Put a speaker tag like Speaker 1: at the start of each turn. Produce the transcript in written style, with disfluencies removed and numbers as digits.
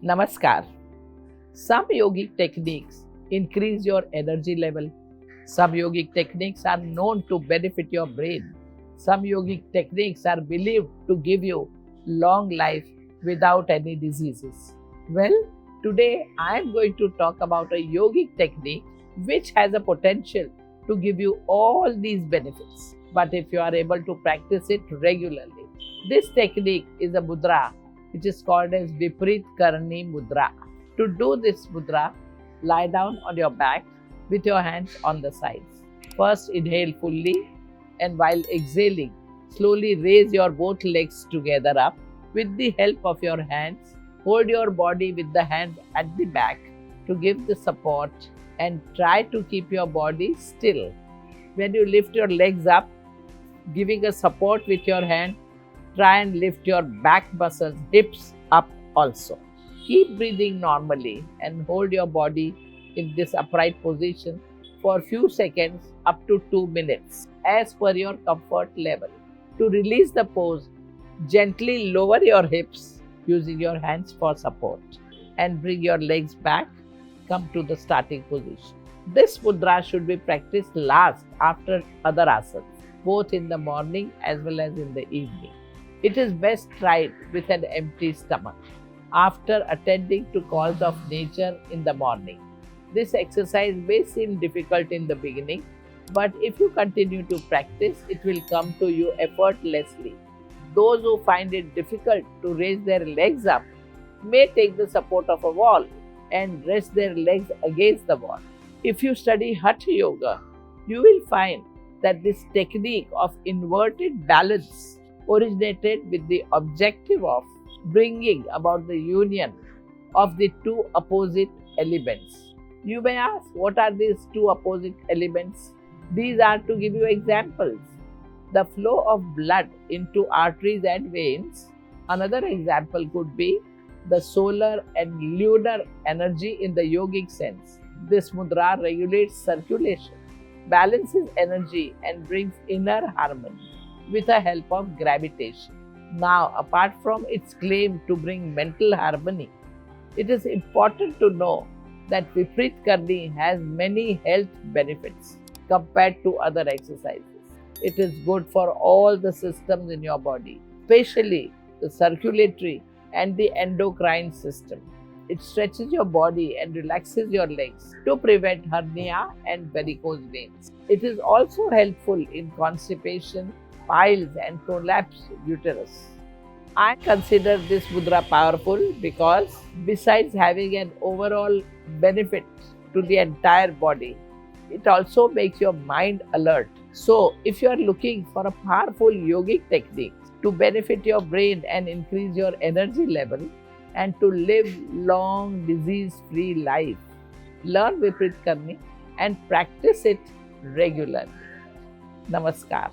Speaker 1: Namaskar. Some yogic techniques increase your energy level. Some yogic techniques are known to benefit your brain. Some yogic techniques are believed to give you long life without any diseases. Well, today I am going to talk about a yogic technique which has a potential to give you all these benefits. But if you are able to practice it regularly, this technique is a mudra which is called as Viparat karni mudra. To do this mudra, lie down on your back with your hands on the sides. First, inhale fully, and while exhaling, slowly raise your both legs together up. With the help of your hands, hold your body with the hands at the back to give the support and try to keep your body still. When you lift your legs up, giving a support with your hand, try and lift your back muscles, hips up also. Keep breathing normally and hold your body in this upright position for a few seconds up to 2 minutes as per your comfort level. To release the pose, gently lower your hips using your hands for support and bring your legs back. Come to the starting position. This mudra should be practiced last after other asanas, both in the morning as well as in the evening. It is best tried with an empty stomach after attending to calls of nature in the morning. This exercise may seem difficult in the beginning, but if you continue to practice, it will come to you effortlessly. Those who find it difficult to raise their legs up may take the support of a wall and rest their legs against the wall. If you study Hatha Yoga, you will find that this technique of inverted balance originated with the objective of bringing about the union of the two opposite elements. You may ask, what are these two opposite elements? These are, to give you examples, the flow of blood into arteries and veins. Another example could be the solar and lunar energy in the yogic sense. This mudra regulates circulation, balances energy, and brings inner harmony with the help of gravitation. Now, apart from its claim to bring mental harmony, it is important to know that Viparat karni has many health benefits compared to other exercises. It is good for all the systems in your body, especially the circulatory and the endocrine system. It stretches your body and relaxes your legs to prevent hernia and varicose veins. It is also helpful in constipation, piles, and prolapsed uterus. I consider this mudra powerful because besides having an overall benefit to the entire body, it also makes your mind alert. So, if you are looking for a powerful yogic technique to benefit your brain and increase your energy level and to live long disease-free life, learn Viparat karni and practice it regularly. Namaskar.